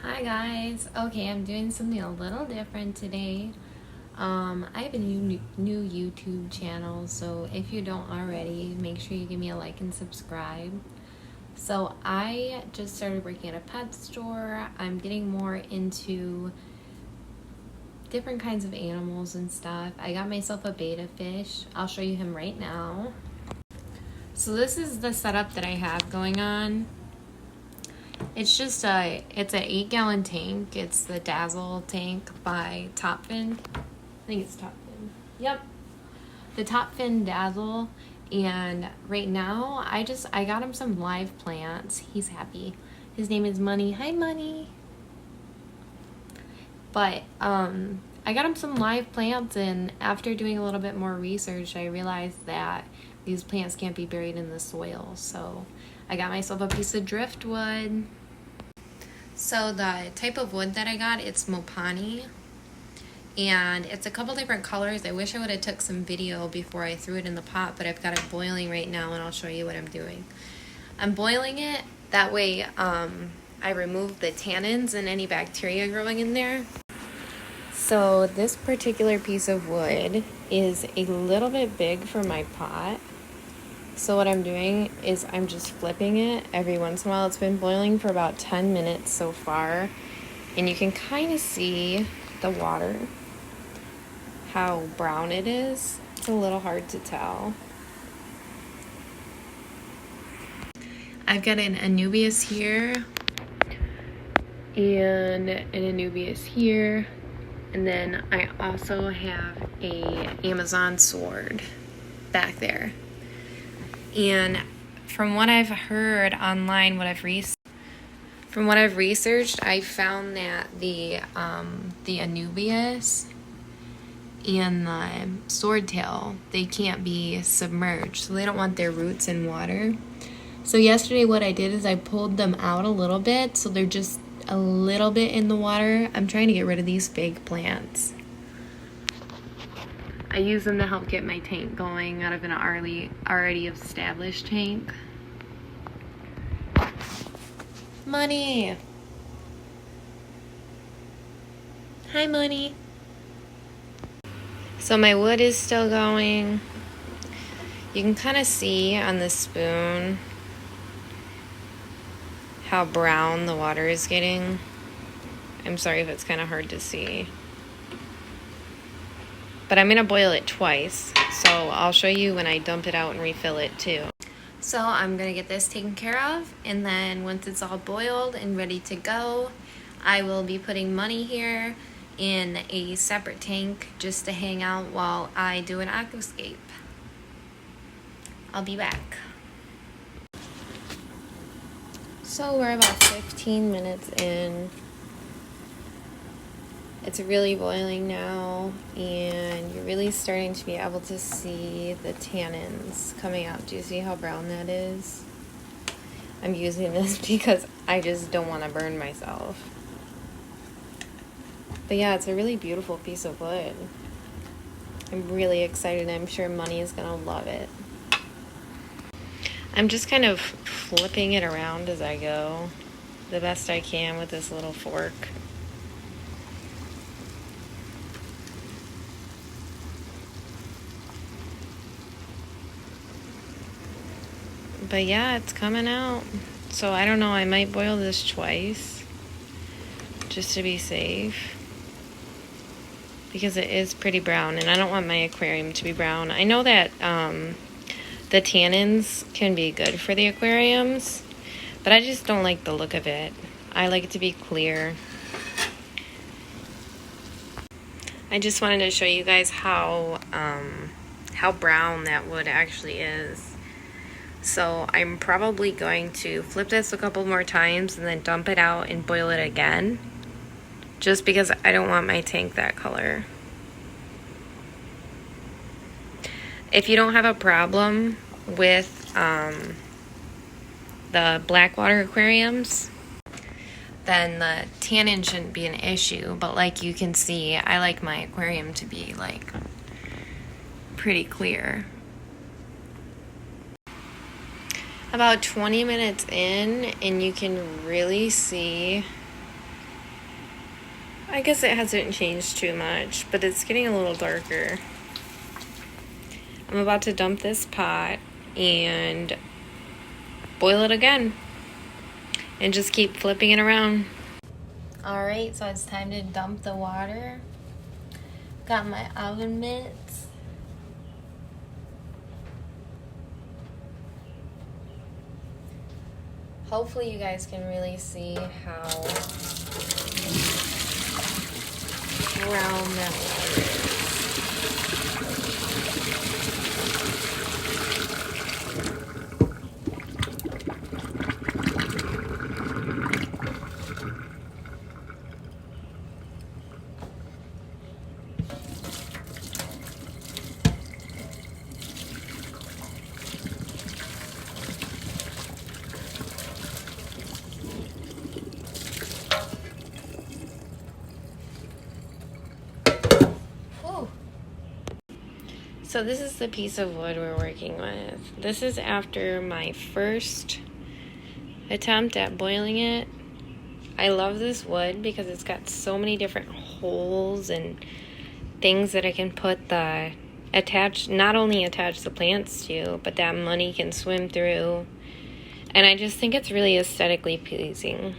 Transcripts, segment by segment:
Hi guys. Okay, I'm doing something a little different today. I have a new YouTube channel, so if you don't already, make sure you give me a like and subscribe. So I just started working at a pet store. I'm getting more into different kinds of animals and stuff. I got myself a betta fish. I'll show you him right now. So this is the setup that I have going on. It's just it's an 8-gallon tank. It's the Dazzle tank by Topfin. I think it's Topfin. Yep. The Topfin Dazzle. And right now, I got him some live plants. He's happy. His name is Money. Hi, Money. But, I got him some live plants, and after doing a little bit more research, I realized that these plants can't be buried in the soil. So I got myself a piece of driftwood. So the type of wood that I got, it's Mopani, and it's a couple different colors. I wish I would have took some video before I threw it in the pot, but I've got it boiling right now, and I'll show you what I'm doing. I'm boiling it, that way I remove the tannins and any bacteria growing in there. So this particular piece of wood is a little bit big for my pot. So what I'm doing is I'm just flipping it every once in a while. It's been boiling for about 10 minutes so far. And you can kind of see the water, how brown it is. It's a little hard to tell. I've got an Anubias here and an Anubias here. And then I also have a Amazon sword back there. And from what I've heard online, from what I've researched, I found that the Anubias and the swordtail, they can't be submerged, so they don't want their roots in water. So yesterday what I did is I pulled them out a little bit, so they're just a little bit in the water. I'm trying to get rid of these fake plants. I use them to help get my tank going out of an already established tank. Money! Hi, Money! So my wood is still going. You can kind of see on the spoon how brown the water is getting. I'm sorry if it's kind of hard to see. But I'm going to boil it twice, so I'll show you when I dump it out and refill it too. So I'm going to get this taken care of, and then once it's all boiled and ready to go, I will be putting Money here in a separate tank just to hang out while I do an aquascape. I'll be back. So we're about 15 minutes in. It's really boiling now, and you're really starting to be able to see the tannins coming out. Do you see how brown that is? I'm using this because I just don't want to burn myself. But yeah, it's a really beautiful piece of wood. I'm really excited. I'm sure Money is going to love it. I'm just kind of flipping it around as I go the best I can with this little fork. But yeah, it's coming out. So I don't know, I might boil this twice just to be safe, because it is pretty brown and I don't want my aquarium to be brown. I know that the tannins can be good for the aquariums, but I just don't like the look of it. I like it to be clear. I just wanted to show you guys how brown that wood actually is. So I'm probably going to flip this a couple more times and then dump it out and boil it again, just because I don't want my tank that color. If you don't have a problem with the blackwater aquariums, then the tannin shouldn't be an issue. But like you can see, I like my aquarium to be like pretty clear. About 20 minutes in, and you can really see I guess it hasn't changed too much, but it's getting a little darker. I'm about to dump this pot and boil it again and just keep flipping it around. All right, so it's time to dump the water. Got my oven mitts. Hopefully you guys can really see how brown that water is. So this is the piece of wood we're working with. This is after my first attempt at boiling it. I love this wood because it's got so many different holes and things that I can put not only attach the plants to, but that money can swim through. And I just think it's really aesthetically pleasing.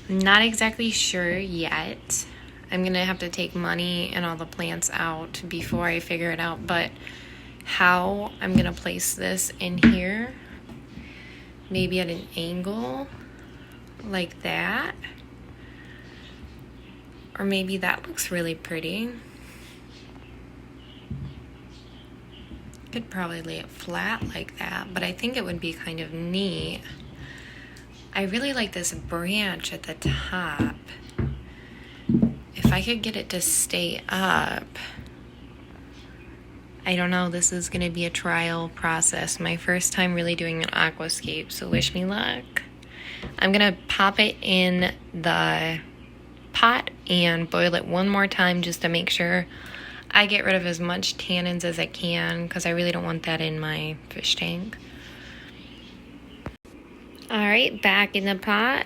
I'm not exactly sure yet. I'm going to have to take money and all the plants out before I figure it out. But how I'm going to place this in here, maybe at an angle like that. Or maybe that looks really pretty. Could probably lay it flat like that, but I think it would be kind of neat. I really like this branch at the top. If I could get it to stay up, I don't know, this is going to be a trial process. My first time really doing an aquascape, so wish me luck. I'm going to pop it in the pot and boil it one more time just to make sure I get rid of as much tannins as I can, because I really don't want that in my fish tank. Alright, back in the pot.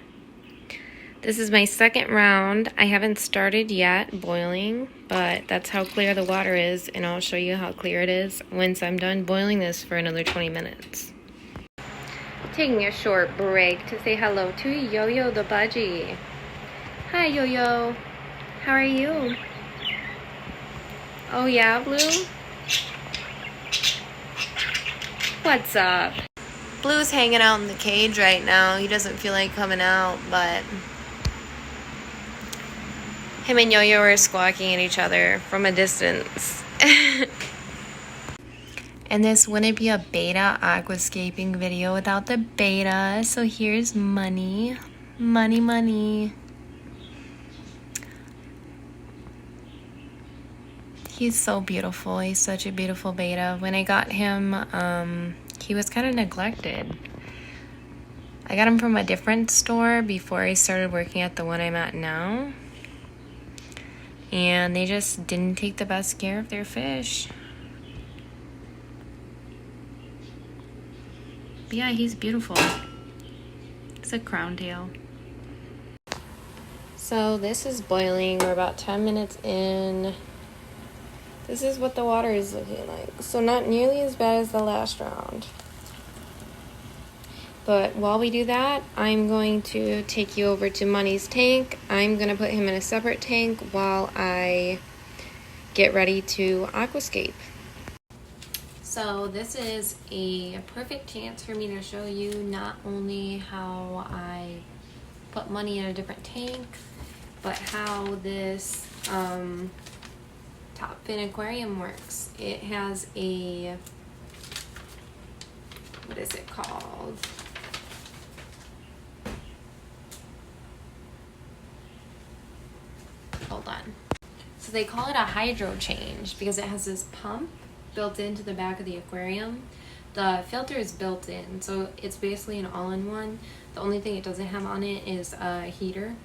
This is my second round. I haven't started yet boiling, but that's how clear the water is, and I'll show you how clear it is once I'm done boiling this for another 20 minutes. Taking a short break to say hello to Yo-Yo the budgie. Hi Yo-Yo, how are you? Oh yeah, Blue? What's up? Blue's hanging out in the cage right now. He doesn't feel like coming out, but him and Yo-Yo are squawking at each other from a distance. And this wouldn't be a betta aquascaping video without the betta. So here's money. Money, money. He's so beautiful. He's such a beautiful betta. When I got him, he was kind of neglected. I got him from a different store before I started working at the one I'm at now. And they just didn't take the best care of their fish. But yeah, he's beautiful. It's a crown tail. So this is boiling. We're about 10 minutes in. This is what the water is looking like. So not nearly as bad as the last round. But while we do that, I'm going to take you over to Money's tank. I'm going to put him in a separate tank while I get ready to aquascape. So this is a perfect chance for me to show you not only how I put Money in a different tank, but how this top fin aquarium works. It has a, what is it called? Hold on. So they call it a hydro change because it has this pump built into the back of the aquarium. The filter is built in, so it's basically an all-in-one. The only thing it doesn't have on it is a heater.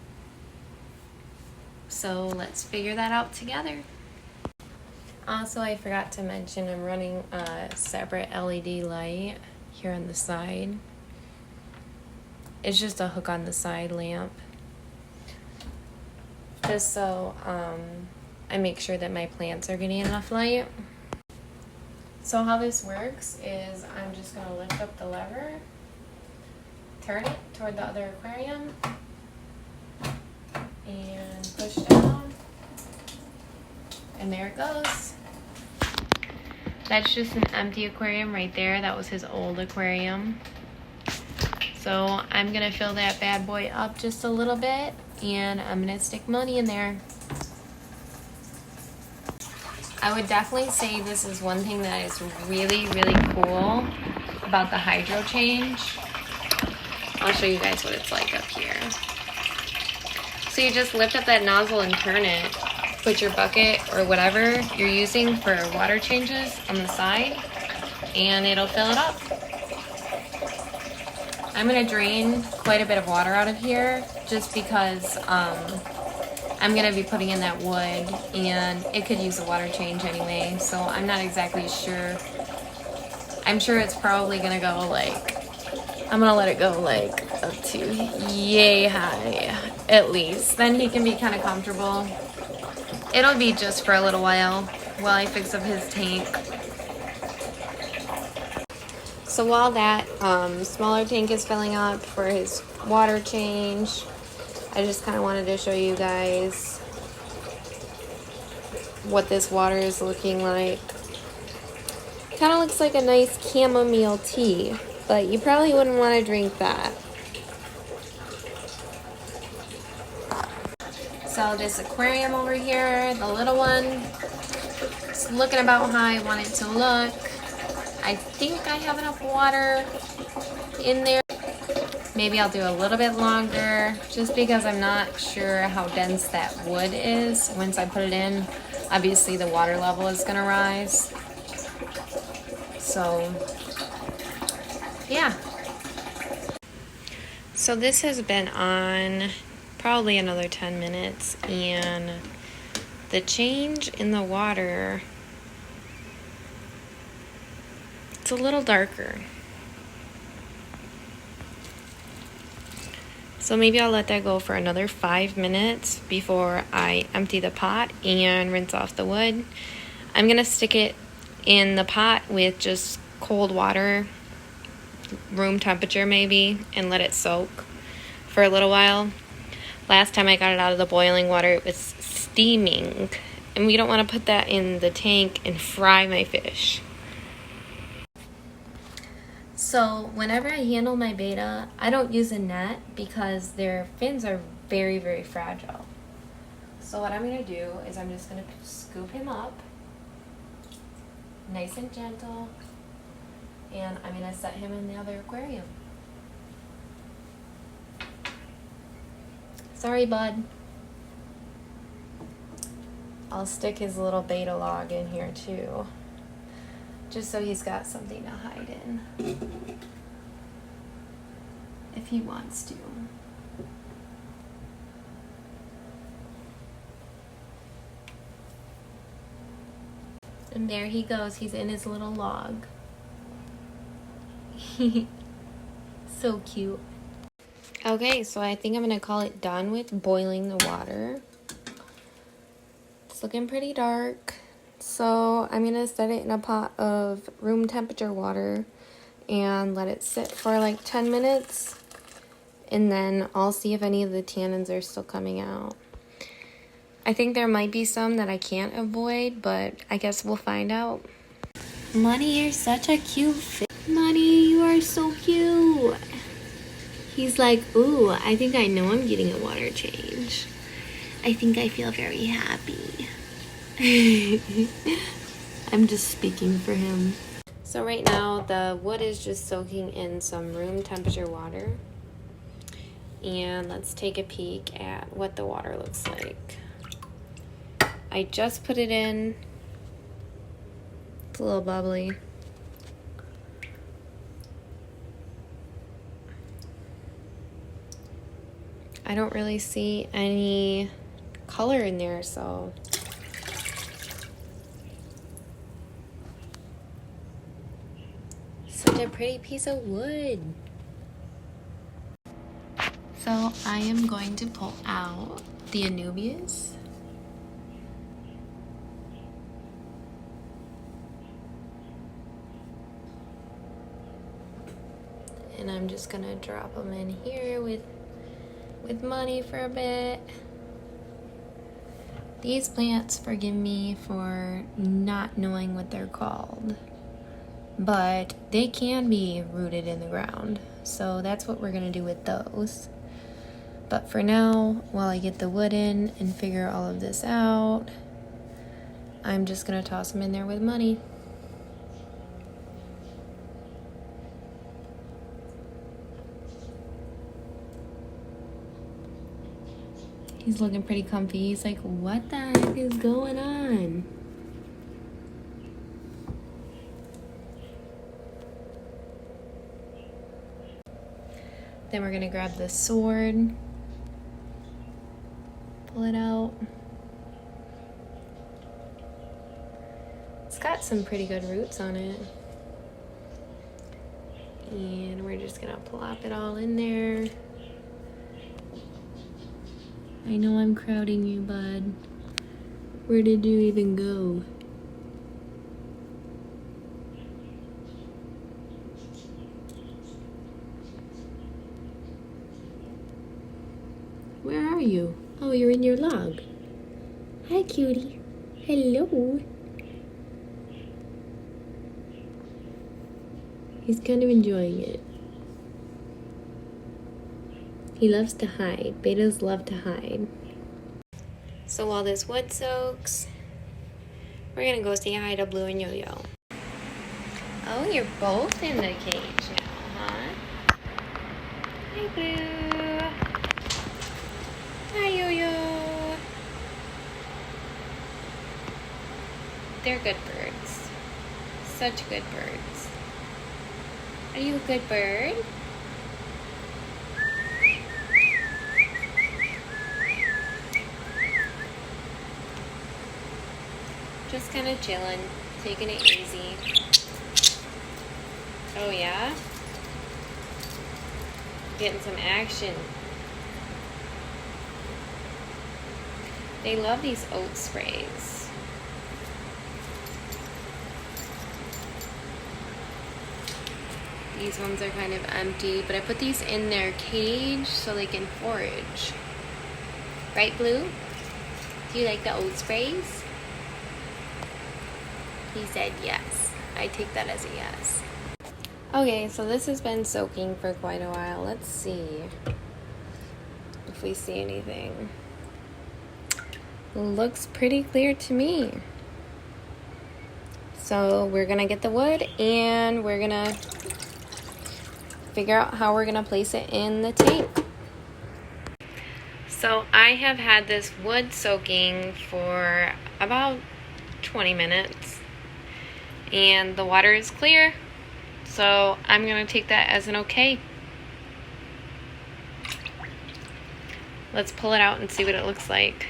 So let's figure that out together. Also, I forgot to mention I'm running a separate LED light here on the side. It's just a hook on the side lamp. just so I make sure that my plants are getting enough light. So how this works is I'm just going to lift up the lever, turn it toward the other aquarium, and push down, and there it goes. That's just an empty aquarium right there. That was his old aquarium. So I'm going to fill that bad boy up just a little bit, and I'm going to stick money in there. I would definitely say this is one thing that is really, really cool about the hydro change. I'll show you guys what it's like up here. So you just lift up that nozzle and turn it. Put your bucket or whatever you're using for water changes on the side, and it'll fill it up. I'm gonna drain quite a bit of water out of here just because I'm gonna be putting in that wood and it could use a water change anyway, so I'm not exactly sure. I'm sure it's probably gonna go like, I'm gonna let it go like up to yay high at least. Then he can be kind of comfortable. It'll be just for a little while I fix up his tank. So while that smaller tank is filling up for his water change, I just kind of wanted to show you guys what this water is looking like. Kind of looks like a nice chamomile tea, but you probably wouldn't want to drink that. So this aquarium over here, the little one, it's looking about how I want it to look. I think I have enough water in there. Maybe I'll do a little bit longer just because I'm not sure how dense that wood is. Once I put it in, obviously the water level is gonna rise. So, yeah. So this has been on probably another 10 minutes, and the change in the water, it's a little darker. So maybe I'll let that go for another 5 minutes before I empty the pot and rinse off the wood. I'm gonna stick it in the pot with just cold water, room temperature maybe, and let it soak for a little while. Last time I got it out of the boiling water, it was steaming, and we don't want to put that in the tank and fry my fish. So whenever I handle my betta, I don't use a net because their fins are very, very fragile. So what I'm going to do is I'm just going to scoop him up, nice and gentle, and I'm going to set him in the other aquarium. Sorry, bud. I'll stick his little betta log in here too, just so he's got something to hide in if he wants to. And there he goes, he's in his little log. So cute. Okay, so I think I'm gonna call it done with boiling the water. It's looking pretty dark. So I'm gonna set it in a pot of room temperature water and let it sit for like 10 minutes. And then I'll see if any of the tannins are still coming out. I think there might be some that I can't avoid, but I guess we'll find out. Money, you're such a cute fish. Money, you are so cute. He's like, ooh, I think I know I'm getting a water change. I think I feel very happy. I'm just speaking for him. So right now, the wood is just soaking in some room temperature water. And let's take a peek at what the water looks like. I just put it in. It's a little bubbly. I don't really see any color in there, so such a pretty piece of wood. So I am going to pull out the Anubias. And I'm just gonna drop them in here with money for a bit. These plants, forgive me for not knowing what they're called, but they can be rooted in the ground. So that's what we're gonna do with those. But for now, while I get the wood in and figure all of this out, I'm just gonna toss them in there with money. He's looking pretty comfy. He's like, what the heck is going on? Then we're gonna grab the sword, pull it out. It's got some pretty good roots on it. And we're just gonna plop it all in there. I know I'm crowding you, bud. Where did you even go? Where are you? Oh, you're in your log. Hi, cutie. Hello. He's kind of enjoying it. He loves to hide. Bettas love to hide. So while this wood soaks, we're gonna go say hi to Blue and Yo-Yo. Oh, you're both in the cage now, huh? Hi, Blue. Hi, Yo-Yo. They're good birds. Such good birds. Are you a good bird? Just kind of chilling, taking it easy. Oh yeah? Getting some action. They love these oat sprays. These ones are kind of empty, but I put these in their cage so they can forage. Right, Blue? Do you like the oat sprays? He said yes. I take that as a yes. Okay, so this has been soaking for quite a while. Let's see if we see anything. Looks pretty clear to me. So we're gonna get the wood and we're gonna figure out how we're gonna place it in the tank. So I have had this wood soaking for about 20 minutes. And the water is clear, so I'm gonna take that as an okay. Let's pull it out and see what it looks like.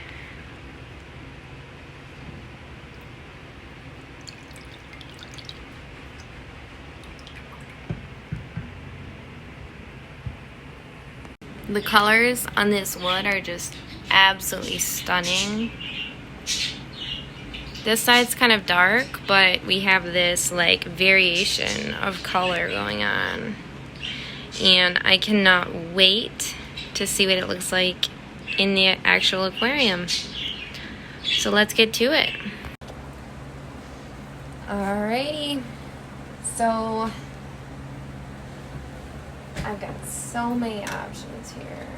The colors on this wood are just absolutely stunning. This side's kind of dark, but we have this like variation of color going on. And I cannot wait to see what it looks like in the actual aquarium. So let's get to it. Alrighty. So I've got so many options here.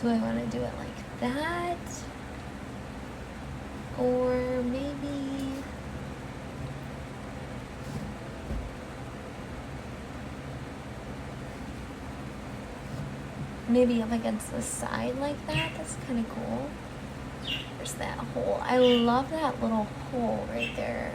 Do I want to do it like that? Or maybe up against the side like that? That's kind of cool. There's that hole. I love that little hole right there.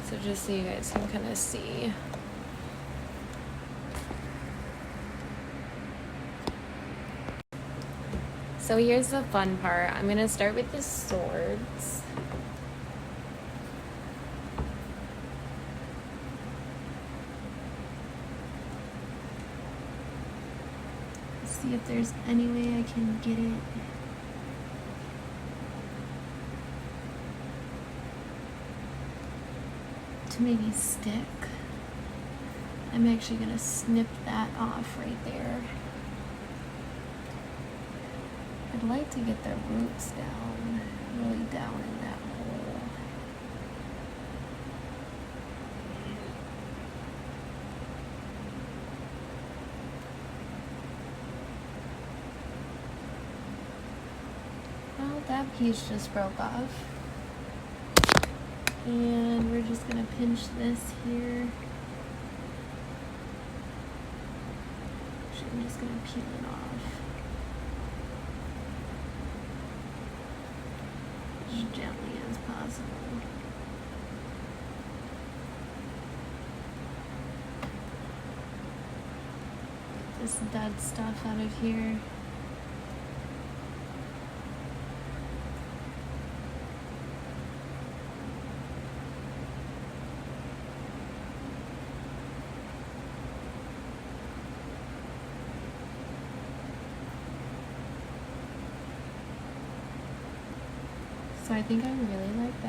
So just so you guys can kind of see. So here's the fun part. I'm gonna start with the swords. See if there's any way I can get it to maybe stick. I'm actually gonna snip that off right there. I'd like to get the roots down, really down in that hole. Well, that piece just broke off. And we're just gonna pinch this here. Actually, I'm just gonna peel it off. As gently as possible. Get this dead stuff out of here. So I think I really like that.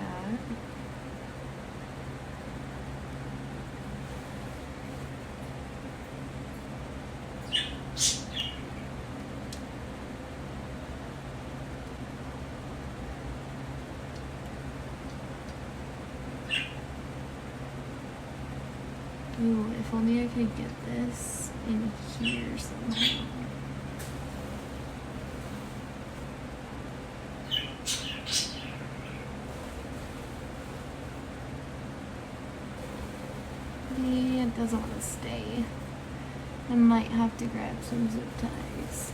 Ooh, if only I could get this in here somehow. It doesn't want to stay. I might have to grab some zip ties.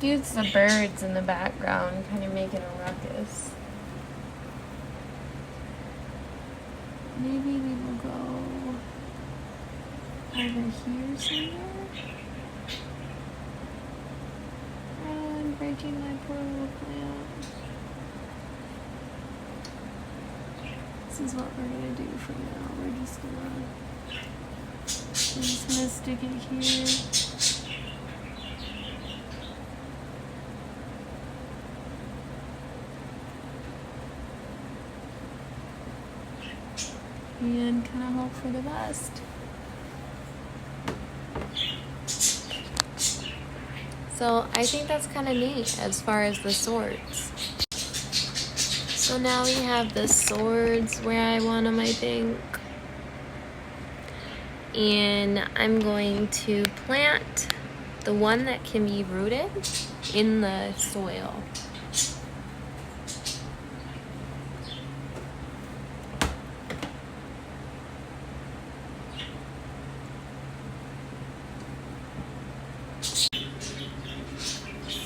Excuse the birds in the background, kind of making a ruckus. Maybe we will go over here somewhere. Oh, I'm breaking my poor little plant. This is what we're gonna do for now. We're just gonna stick it here. And kind of hope for the best. So I think that's kind of neat as far as the swords. So now we have the swords where I want them, I think. And I'm going to plant the one that can be rooted in the soil.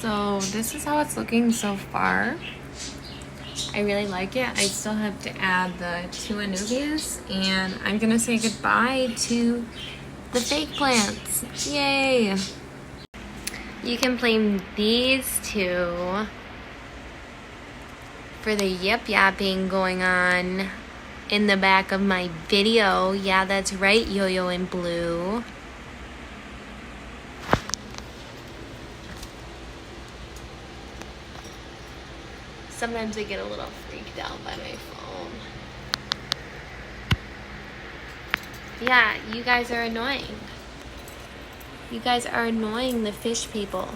So this is how it's looking so far. I really like it. I still have to add the 2 anubias, and I'm gonna say goodbye to the fake plants. Yay! You can blame these two for the yip-yapping going on in the back of my video. Yeah, that's right, Yo-Yo and Blue. Sometimes I get a little freaked out by my phone. Yeah, you guys are annoying. You guys are annoying the fish people.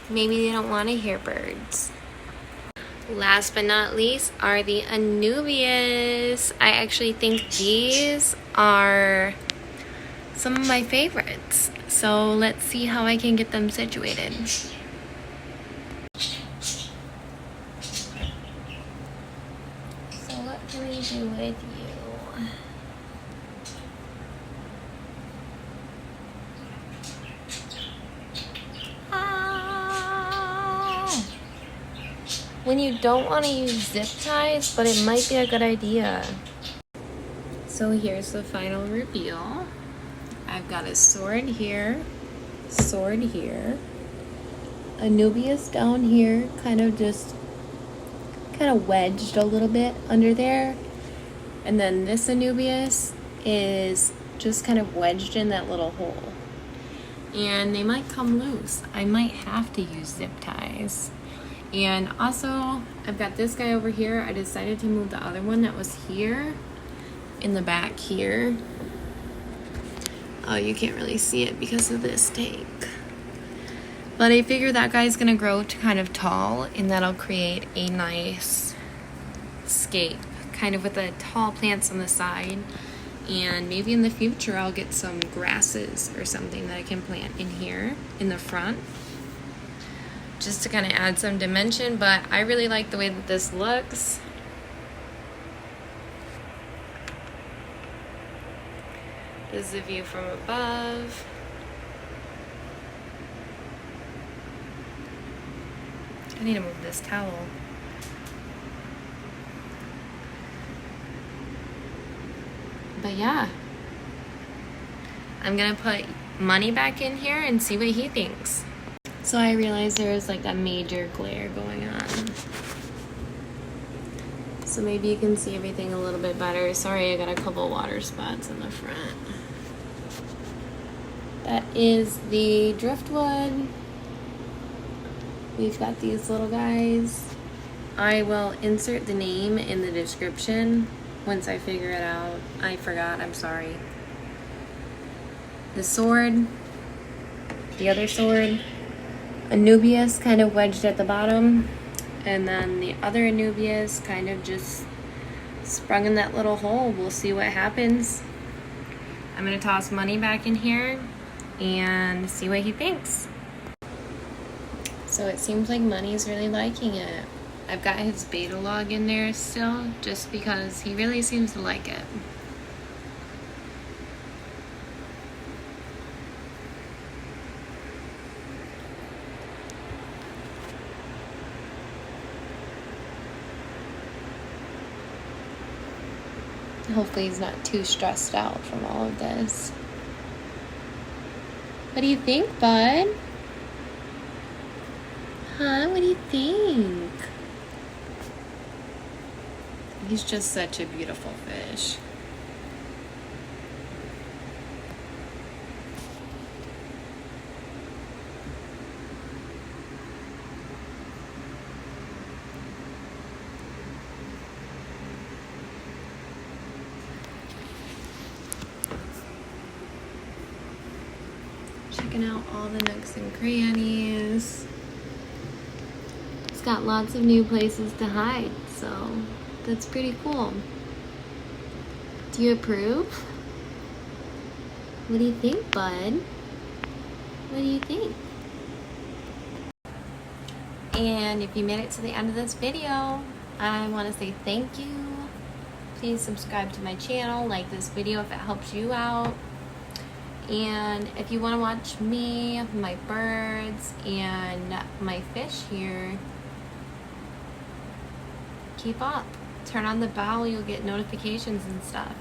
Maybe they don't want to hear birds. Last but not least are the Anubias. I actually think these are some of my favorites. So let's see how I can get them situated. So what can we do with you? When you don't want to use zip ties, but it might be a good idea. So here's the final reveal. I've got a sword here, Anubias down here, kind of wedged a little bit under there. And then this Anubias is just kind of wedged in that little hole. And they might come loose. I might have to use zip ties. And also, I've got this guy over here. I decided to move the other one that was here in the back here. Oh, you can't really see it because of this tank. But I figure that guy's gonna grow to kind of tall, and that'll create a nice scape, kind of with the tall plants on the side. And maybe in the future I'll get some grasses or something that I can plant in here in the front, just to kind of add some dimension. But I really like the way that this looks. This is the view from above. I need to move this towel. But yeah, I'm gonna put Money back in here and see what he thinks. So I realized there was like a major glare going on. So maybe you can see everything a little bit better. Sorry, I got a couple water spots in the front. That is the driftwood. We've got these little guys. I will insert the name in the description once I figure it out. I forgot, I'm sorry. The sword, the other sword, Anubias kind of wedged at the bottom, and then the other Anubias kind of just sprung in that little hole. We'll see what happens. I'm gonna toss Money back in here and see what he thinks. So it seems like Money's really liking it. I've got his beta log in there still, just because he really seems to like it. Hopefully he's not too stressed out from all of this. What do you think, bud? Huh? What do you think? He's just such a beautiful fish. Checking out all the nooks and crannies. It's got lots of new places to hide, so that's pretty cool. Do you approve? What do you think, bud? What do you think? And if you made it to the end of this video, I want to say thank you. Please subscribe to my channel, like this video if it helps you out. And if you want to watch me, my birds, and my fish here, keep up. Turn on the bell, you'll get notifications and stuff.